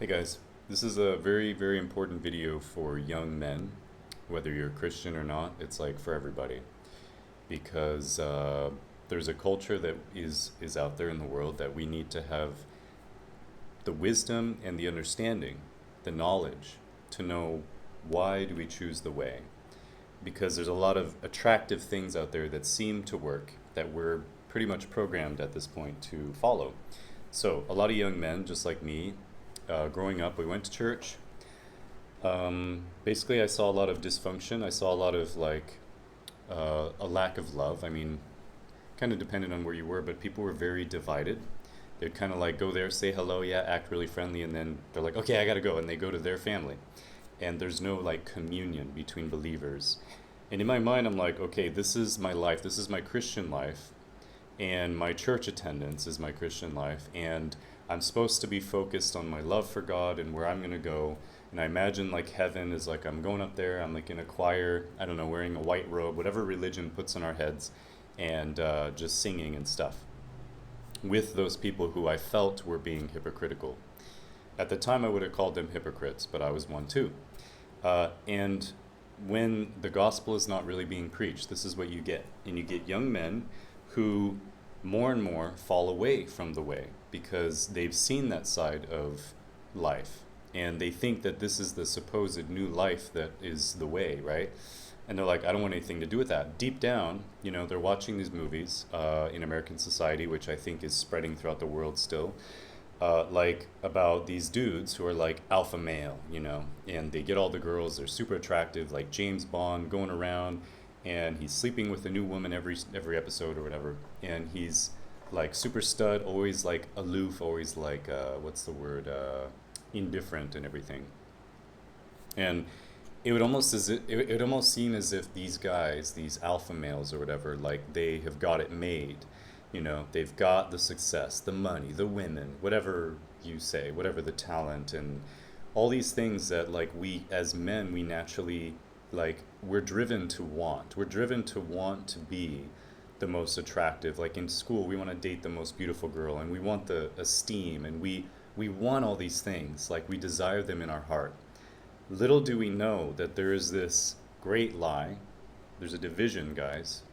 Hey guys, this is a very, very important video for young men, whether you're Christian or not. It's like for everybody because there's a culture that is out there in the world that we need to have the wisdom and the understanding, the knowledge to know why do we choose the way. Because there's a lot of attractive things out there that seem to work that we're pretty much programmed at this point to follow. So a lot of young men, just like me, growing up, we went to church. Basically, I saw a lot of dysfunction. I saw a lot of a lack of love. I mean, kind of depended on where you were, but people were very divided. They'd kind of like go there, say hello, yeah, act really friendly, and then they're like, okay, I gotta go, and they go to their family. And there's no like communion between believers. And in my mind, I'm like, okay, this is my life, this is my Christian life, and my church attendance is my Christian life, and I'm supposed to be focused on my love for God and where I'm going to go. And I imagine like heaven is like I'm going up there, I'm like in a choir, I don't know, wearing a white robe, whatever religion puts on our heads, and just singing and stuff with those people who I felt were being hypocritical. At the time, I would have called them hypocrites, but I was one too. And when the gospel is not really being preached, this is what you get. And you get young men who more and more fall away from the way because they've seen that side of life and they think that this is the supposed new life that is the way, right? And they're like, I don't want anything to do with that. Deep down, you know, they're watching these movies in American society, which I think is spreading throughout the world still, like about these dudes who are like alpha male, you know, and they get all the girls, they're super attractive, like James Bond going around, and he's sleeping with a new woman every episode or whatever, and he's like super stud, always like aloof, always like what's the word, indifferent and everything. And it would almost seem as if these guys, these alpha males or whatever, like they have got it made. You know, they've got the success, the money, the women, whatever you say, whatever the talent, and all these things that like we as men we naturally like we're driven to want. We're driven to want to be the most attractive. Like in school, we want to date the most beautiful girl, and we want the esteem, and we want all these things. Like we desire them in our heart. Little do we know that there is this great lie. There's a division, guys,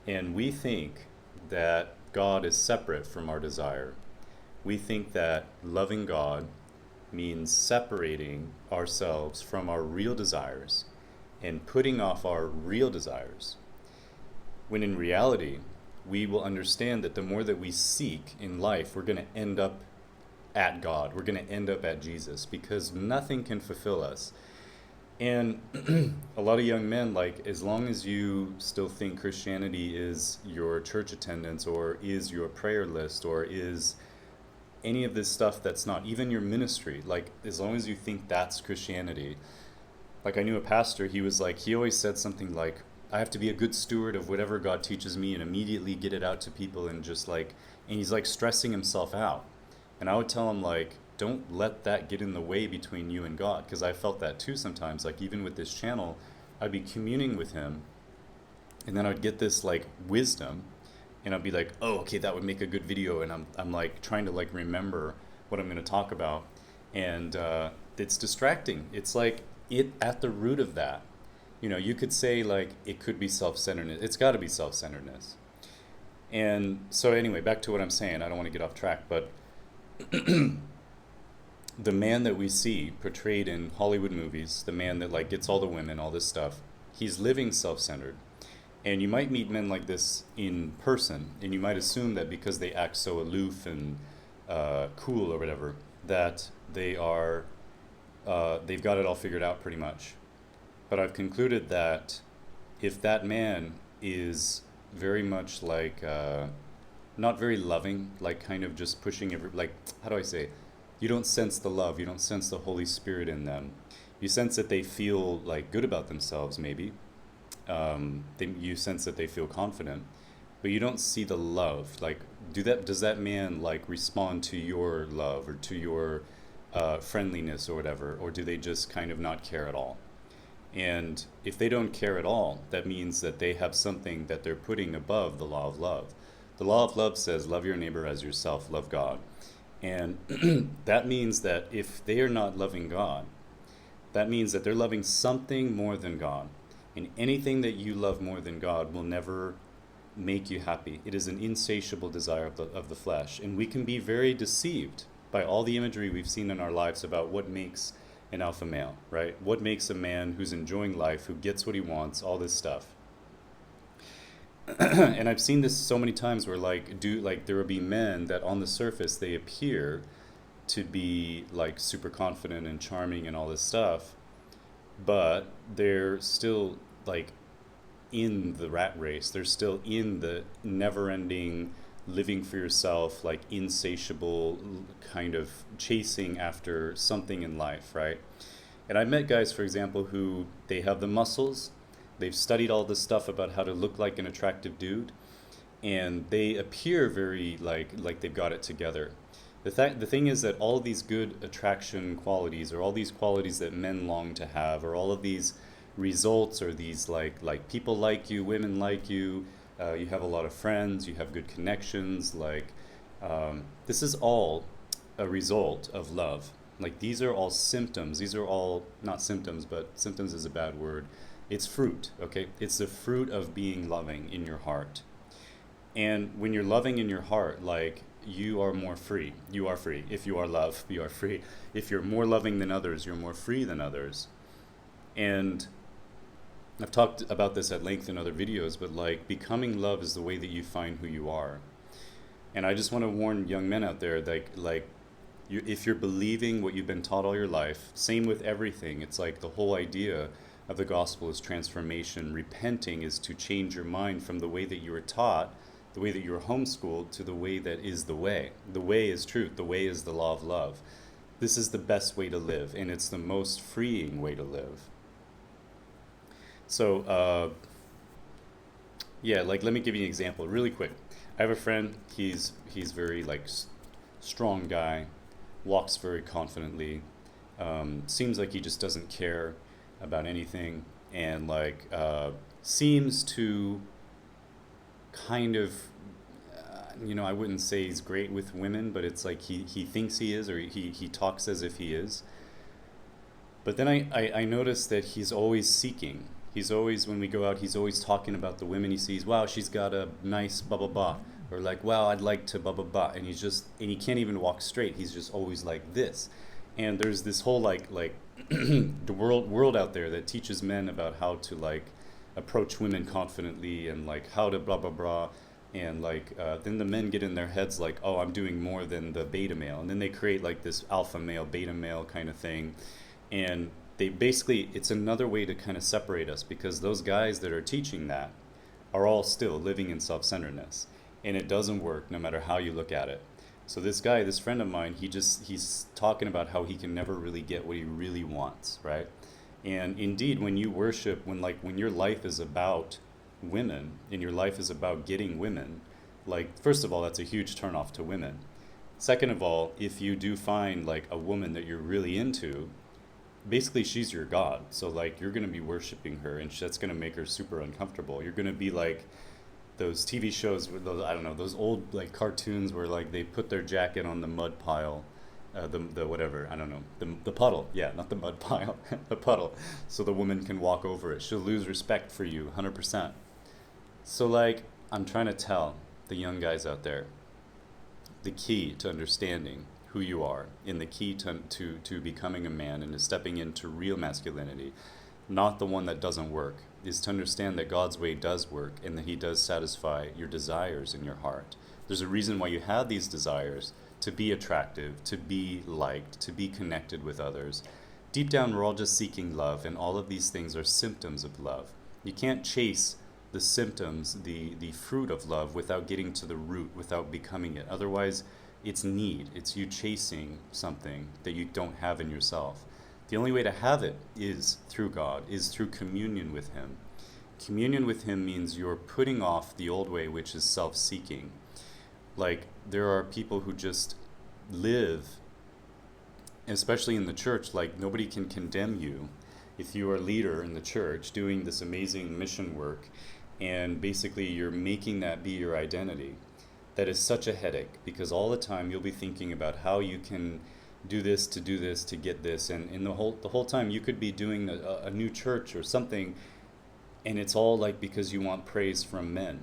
and we think that God is separate from our desire. We think that loving God means separating ourselves from our real desires and putting off our real desires. When in reality, we will understand that the more that we seek in life, we're going to end up at God. We're going to end up at Jesus because nothing can fulfill us. And a lot of young men, like, as long as you still think Christianity is your church attendance or is your prayer list or is any of this stuff that's not even your ministry, like, as long as you think that's Christianity. Like, I knew a pastor, he was like, he always said something like, I have to be a good steward of whatever God teaches me and immediately get it out to people and just like, and he's like stressing himself out. And I would tell him, like, don't let that get in the way between you and God, because I felt that too sometimes. Like even with this channel, I'd be communing with him, and then I'd get this like wisdom, and I'd be like, oh, okay, that would make a good video, and I'm like trying to like remember what I'm going to talk about, and it's distracting. It's like it at the root of that. You know, you could say like it could be self-centeredness. It's got to be self-centeredness. And so anyway, back to what I'm saying. I don't want to get off track, but the man that we see portrayed in Hollywood movies, the man that like gets all the women, all this stuff, he's living self-centered. And you might meet men like this in person, and you might assume that because they act so aloof and cool or whatever, that they are they've got it all figured out pretty much. But I've concluded that if that man is very much like not very loving, like kind of just pushing like how do I say? You don't sense the love, you don't sense the Holy Spirit in them. You sense that they feel like good about themselves, maybe. You sense that they feel confident, but you don't see the love. Like, does that man like respond to your love or to your friendliness or whatever, or do they just kind of not care at all? And if they don't care at all, that means that they have something that they're putting above the law of love. The law of love says, love your neighbor as yourself, love God. And that means that if they are not loving God, that means that they're loving something more than God. And anything that you love more than God will never make you happy. It is an insatiable desire of the flesh. And we can be very deceived by all the imagery we've seen in our lives about what makes an alpha male, right? What makes a man who's enjoying life, who gets what he wants, all this stuff. And I've seen this so many times where there will be men that on the surface they appear to be like super confident and charming and all this stuff, but they're still like in the rat race. They're still in the never-ending living for yourself, like insatiable kind of chasing after something in life, right? And I've met guys, for example, who they have the muscles, they've studied all this stuff about how to look like an attractive dude, and they appear very like they've got it together. The thing is that all of these good attraction qualities, or all these qualities that men long to have, or all of these results, or these like people like you, women like you, you have a lot of friends, you have good connections, this is all a result of love. Like these are all symptoms. These are all not symptoms, but symptoms is a bad word. It's fruit, okay? It's the fruit of being loving in your heart. And when you're loving in your heart, like you are more free. You are free. If you are love, you are free. If you're more loving than others, you're more free than others. And I've talked about this at length in other videos, but like becoming love is the way that you find who you are. And I just want to warn young men out there that if you're believing what you've been taught all your life, same with everything. It's like the whole idea of the gospel is transformation. Repenting is to change your mind from the way that you were taught, the way that you were homeschooled, to the way that is the way. The way is truth. The way is the law of love. This is the best way to live, and it's the most freeing way to live. So, let me give you an example really quick. I have a friend, he's very strong guy, walks very confidently, seems like he just doesn't care about anything, and seems to kind of, I wouldn't say he's great with women, but it's like he thinks he is, or he talks as if he is. But then I notice that he's always seeking. He's always, when we go out, he's always talking about the women he sees. Wow, she's got a nice blah, blah, blah. Or wow, I'd like to blah, blah, blah. And and he can't even walk straight. He's just always like this. And there's this whole the world out there that teaches men about how to approach women confidently and how to blah, blah, blah. And then the men get in their heads oh, I'm doing more than the beta male. And then they create this alpha male, beta male kind of thing. And they basically, it's another way to kind of separate us, because those guys that are teaching that are all still living in self-centeredness, and it doesn't work no matter how you look at it. So this guy, this friend of mine, he's talking about how he can never really get what he really wants, right? And indeed, when you worship, when your life is about women and your life is about getting women, first of all, that's a huge turnoff to women. Second of all, if you do find a woman that you're really into, basically she's your god. So you're going to be worshiping her, and that's going to make her super uncomfortable. You're going to be like those TV shows, those old cartoons where they put their jacket on the mud pile, the whatever, the puddle. Yeah, not the mud pile, the puddle. So the woman can walk over it. She'll lose respect for you 100%. So I'm trying to tell the young guys out there, the key to understanding who you are, and the key to becoming a man and to stepping into real masculinity, not the one that doesn't work, is to understand that God's way does work, and that he does satisfy your desires in your heart. There's a reason why you have these desires, to be attractive, to be liked, to be connected with others. Deep down, we're all just seeking love, and all of these things are symptoms of love. You can't chase the symptoms, the fruit of love, without getting to the root, without becoming it. Otherwise, it's need. It's you chasing something that you don't have in yourself. The only way to have it is through God, is through communion with him. Communion with him means you're putting off the old way, which is self-seeking. There are people who just live, especially in the church, nobody can condemn you if you are a leader in the church doing this amazing mission work, and basically you're making that be your identity. that is such a headache, because all the time you'll be thinking about how you can do this to do this to get this, and in the whole time you could be doing a new church or something, and it's all like because you want praise from men.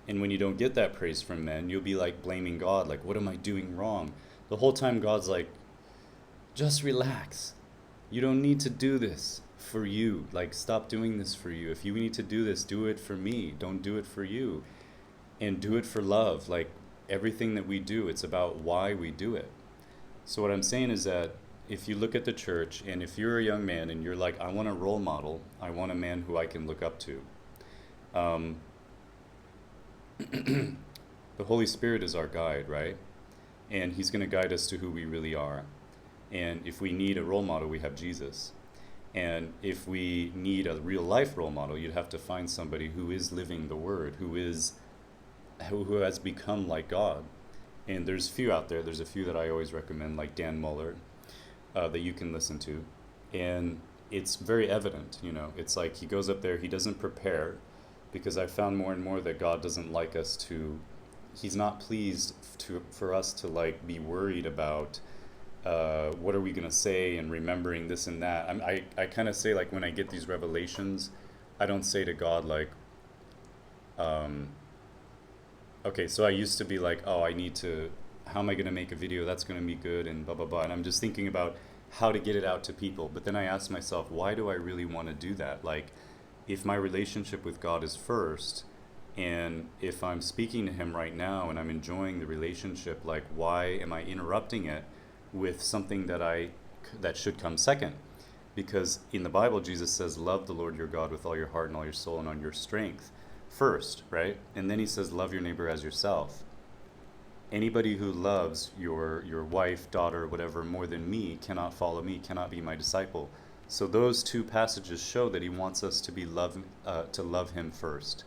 And when you don't get that praise from men, you'll be like blaming God, like, what am I doing wrong? The whole time God's like, just relax. You don't need to do this for you. Like, stop doing this for you. If you need to do this, do it for me. Don't do it for you. And do it for love. Like, everything that we do, it's about why we do it. So what I'm saying is that if you look at the church, and if you're a young man and you're like, I want a role model, I want a man who I can look up to. The Holy Spirit is our guide, right? And he's going to guide us to who we really are. And if we need a role model, we have Jesus. And if we need a real life role model, you'd have to find somebody who is living the word, who has become like God. And there's few out there. There's a few that I always recommend, like Dan Muller, that you can listen to. And it's very evident, It's like he goes up there, he doesn't prepare, because I found more and more that God doesn't like us to, he's not pleased for us to like be worried about what are we going to say and remembering this and that. I kind of say, like, when I get these revelations, I don't say to God like, okay, so I used to be like, oh, how am I going to make a video that's going to be good and blah, blah, blah. And I'm just thinking about how to get it out to people. But then I ask myself, why do I really want to do that? Like, if my relationship with God is first, and if I'm speaking to him right now and I'm enjoying the relationship, like, why am I interrupting it with something that should come second? Because in the Bible, Jesus says, love the Lord your God with all your heart and all your soul and on your strength first, right? And then he says, love your neighbor as yourself. Anybody who loves your wife, daughter, whatever, more than me cannot follow me, cannot be my disciple. So those two passages show that he wants us to love him first.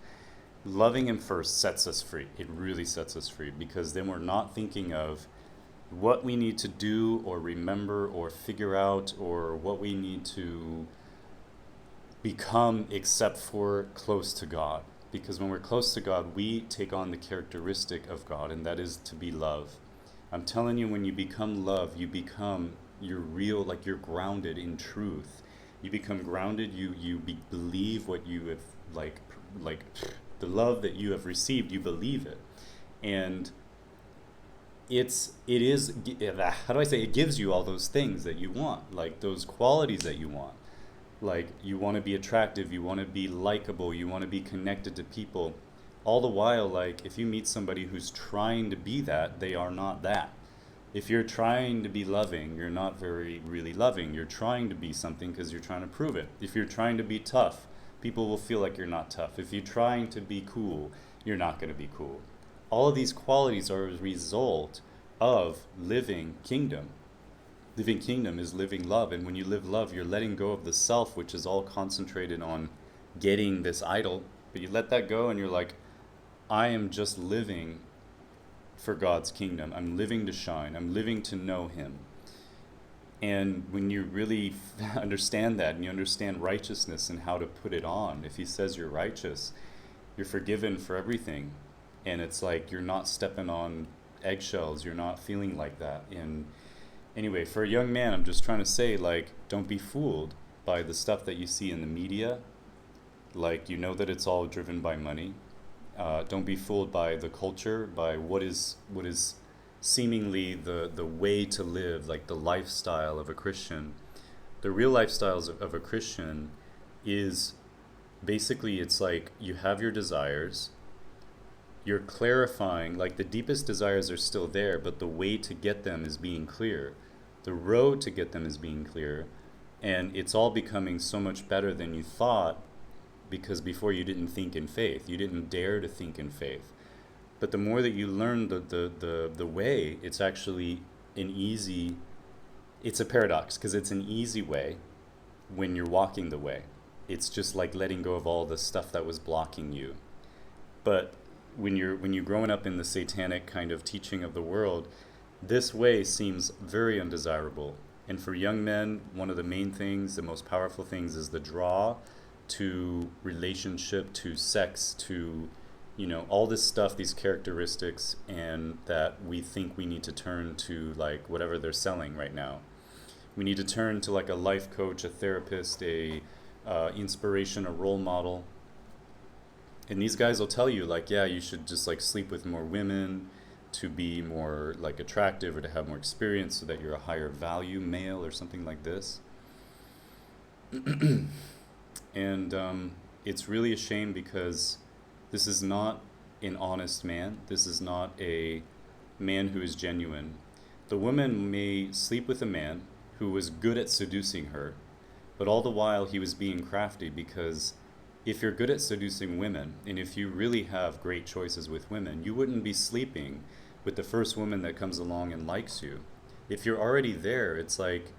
Loving him first sets us free. It really sets us free, because then we're not thinking of what we need to do or remember or figure out or what we need to become, except for close to God. Because when we're close to God, we take on the characteristic of God, and that is to be love. I'm telling you, when you become love, you're real, like, you're grounded in truth. You become grounded, believe what you have, like the love that you have received, you believe it. And it gives you all those things that you want, like those qualities that you want. Like, you want to be attractive, you want to be likable, you want to be connected to people. All the while, like, if you meet somebody who's trying to be that, they are not that. If you're trying to be loving, you're not really loving. You're trying to be something because you're trying to prove it. If you're trying to be tough, people will feel like you're not tough. If you're trying to be cool, you're not going to be cool. All of these qualities are a result of living kingdom. Living kingdom is living love, and when you live love, you're letting go of the self, which is all concentrated on getting this idol, but you let that go and you're like, I am just living for God's kingdom. I'm living to shine. I'm living to know him. And when you really understand that, and you understand righteousness and how to put it on, if he says you're righteous, you're forgiven for everything. And it's like you're not stepping on eggshells. You're not feeling like that. And anyway, for a young man, I'm just trying to say, like, don't be fooled by the stuff that you see in the media. Like, that it's all driven by money. Don't be fooled by the culture, by what is seemingly the way to live, like the lifestyle of a Christian. The real lifestyles of a Christian is basically, it's like you have your desires, you're clarifying, like the deepest desires are still there, but the way to get them is being clear. The road to get them is being clear, and it's all becoming so much better than you thought, because before you didn't think in faith. You didn't dare to think in faith. But the more that you learn the way, it's actually it's a paradox, because it's an easy way when you're walking the way. It's just like letting go of all the stuff that was blocking you. But when you're growing up in the satanic kind of teaching of the world, this way seems very undesirable. And for young men, one of the main things, the most powerful things, is the draw to relationship, to sex, to all this stuff, these characteristics, and that we think we need to turn to like whatever they're selling right now. We need to turn to like a life coach, a therapist, a inspiration, a role model. And these guys will tell you like, yeah, you should just like sleep with more women to be more like attractive or to have more experience so that you're a higher value male or something like this. And it's really a shame because this is not an honest man. This is not a man who is genuine. The woman may sleep with a man who was good at seducing her, but all the while he was being crafty, because if you're good at seducing women and if you really have great choices with women, you wouldn't be sleeping with the first woman that comes along and likes you. If you're already there, it's like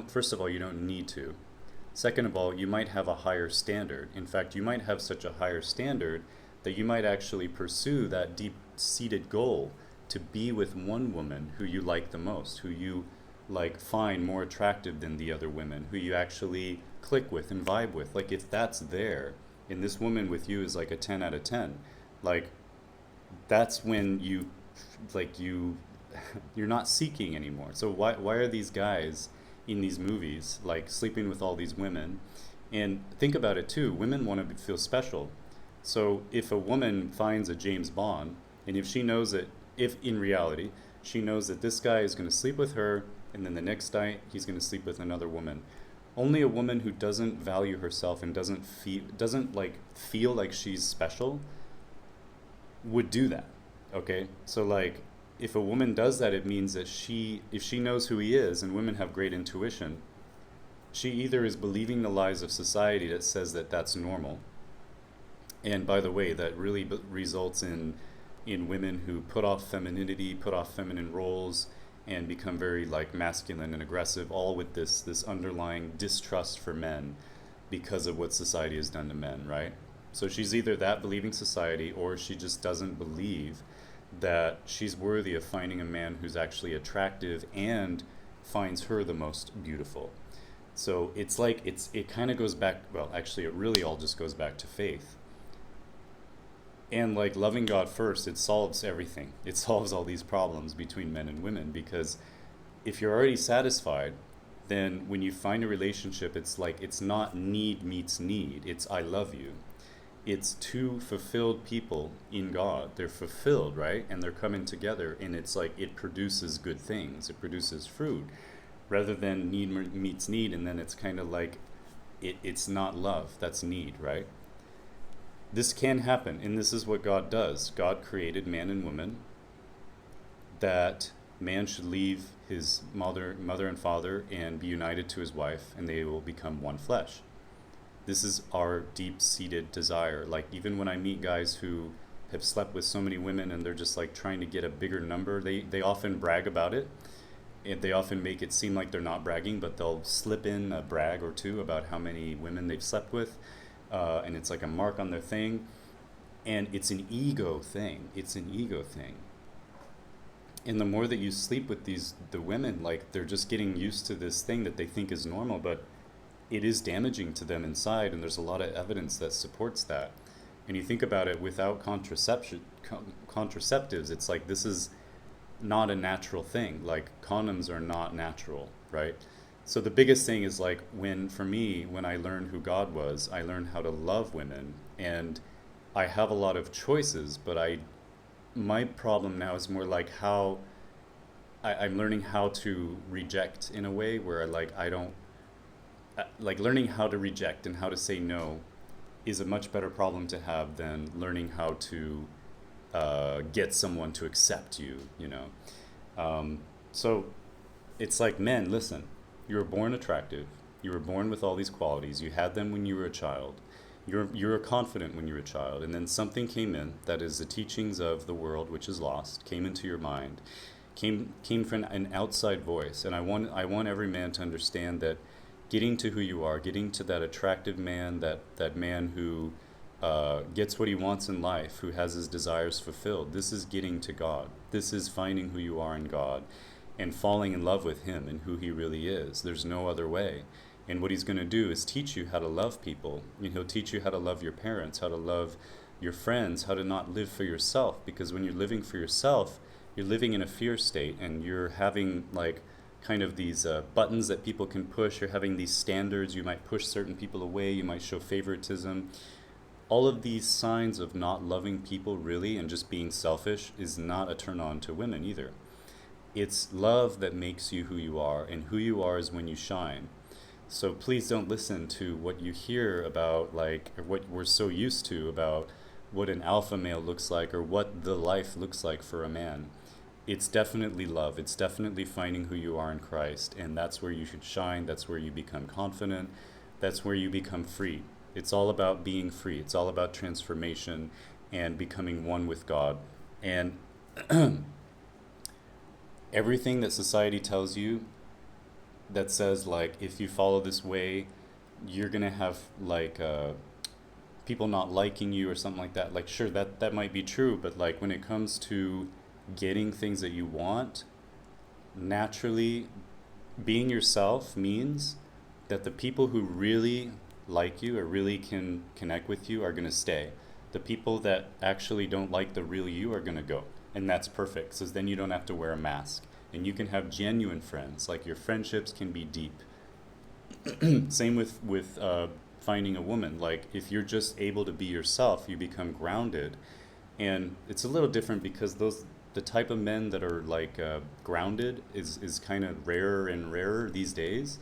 first of all, you don't need to. Second of all, you might have a higher standard. In fact, you might have such a higher standard that you might actually pursue that deep-seated goal to be with one woman who you like the most, who you like find more attractive than the other women, who you actually click with and vibe with. Like if that's there, and this woman with you is like a 10 out of 10, like that's when you're not seeking anymore. So why are these guys in these movies like sleeping with all these women? And think about it too, women want to feel special. So if a woman finds a James Bond, and if she knows that, if in reality she knows that this guy is going to sleep with her and then the next night he's going to sleep with another woman, only a woman who doesn't value herself and doesn't feel like she's special would do that. Okay, so like if a woman does that, it means that if she knows who he is, and women have great intuition, she either is believing the lies of society that says that that's normal, and by the way, that really results in women who put off femininity, put off feminine roles, and become very like masculine and aggressive, all with this underlying distrust for men because of what society has done to men, right? So she's either that believing society, or she just doesn't believe that she's worthy of finding a man who's actually attractive and finds her the most beautiful. So it's like it kind of goes back, well, actually it really all just goes back to faith. And like loving God first, it solves everything. It solves all these problems between men and women, because if you're already satisfied, then when you find a relationship, it's like it's not need meets need, it's I love you. It's two fulfilled people in God. They're fulfilled, right? And they're coming together, and it's like it produces good things. It produces fruit, rather than need meets need, and then it's kind of like it's not love, that's need, right? This can happen, and this is what God does. God created man and woman, that man should leave his mother and father and be united to his wife, and they will become one flesh. This is our deep-seated desire. Like even when I meet guys who have slept with so many women and they're just like trying to get a bigger number, they often brag about it. And they often make it seem like they're not bragging, but they'll slip in a brag or two about how many women they've slept with. And it's like a mark on their thing. And it's an ego thing. It's an ego thing. And the more that you sleep with the women, like they're just getting used to this thing that they think is normal, but it is damaging to them inside, and there's a lot of evidence that supports that. And you think about it, without contraceptives, it's like this is not a natural thing. Like condoms are not natural, right? So the biggest thing is like when I learned who God was, I learned how to love women, and I have a lot of choices, but my problem now is more like how I'm learning how to reject in a way where learning how to reject and how to say no is a much better problem to have than learning how to get someone to accept you, So it's like, men, listen, you were born attractive. You were born with all these qualities. You had them when you were a child. You're confident when you were a child. And then something came in, that is the teachings of the world, which is lost, came into your mind, came from an outside voice. And I want every man to understand that getting to who you are, getting to that attractive man, that man who gets what he wants in life, who has his desires fulfilled, this is getting to God. This is finding who you are in God and falling in love with him and who he really is. There's no other way. And what he's going to do is teach you how to love people. He'll teach you how to love your parents, how to love your friends how to not live for yourself, because when you're living for yourself, you're living in a fear state, and you're having like kind of these buttons that people can push. You're having these standards. You might push certain people away. You might show favoritism. All of these signs of not loving people really and just being selfish is not a turn on to women either. It's love that makes you who you are, and who you are is when you shine. So please don't listen to what you hear about, like, or what we're so used to about what an alpha male looks like or what the life looks like for a man. It's definitely love. It's definitely finding who you are in Christ, and that's where you should shine. That's where you become confident. That's where you become free. It's all about being free. It's all about transformation and becoming one with God. And everything that society tells you that says, like, if you follow this way, you're gonna have like people not liking you or something like that. Like, sure, that might be true, but like when it comes to getting things that you want, naturally, being yourself means that the people who really like you or really can connect with you are gonna stay. The people that actually don't like the real you are gonna go, and that's perfect. So then you don't have to wear a mask, and you can have genuine friends. Like, your friendships can be deep. Same with finding a woman. Like, if you're just able to be yourself, you become grounded. And it's a little different because the type of men that are like grounded is kind of rarer and rarer these days.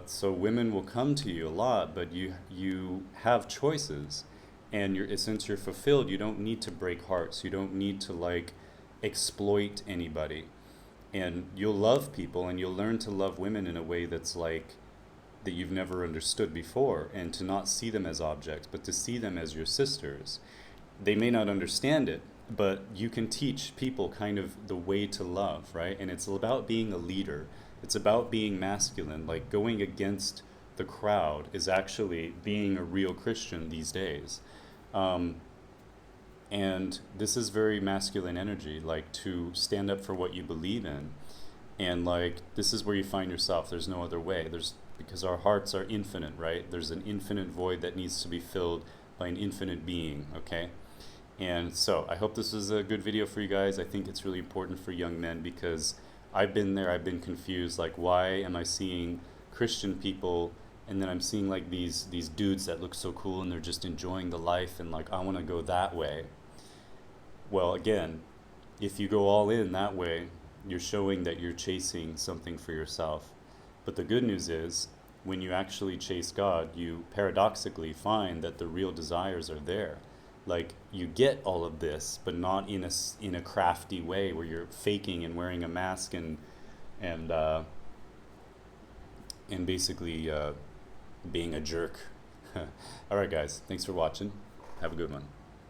So women will come to you a lot, but you have choices, and since you're fulfilled, you don't need to break hearts. You don't need to like exploit anybody, and you'll love people, and you'll learn to love women in a way that's like that you've never understood before, and to not see them as objects, but to see them as your sisters. They may not understand it, but you can teach people kind of the way to love, right? And it's about being a leader. It's about being masculine. Like, going against the crowd is actually being a real Christian these days. And this is very masculine energy, like to stand up for what you believe in. And like, this is where you find yourself. There's no other way. Because our hearts are infinite, right? There's an infinite void that needs to be filled by an infinite being, okay? And so I hope this is a good video for you guys. I think it's really important for young men, because I've been there. I've been confused. Like, why am I seeing Christian people, and then I'm seeing like these dudes that look so cool, and they're just enjoying the life, and like, I want to go that way. Well, again, if you go all in that way, you're showing that you're chasing something for yourself. But the good news is, when you actually chase God, you paradoxically find that the real desires are there. Like, you get all of this, but not in a crafty way where you're faking and wearing a mask and basically being a jerk. All right, guys, thanks for watching. Have a good one.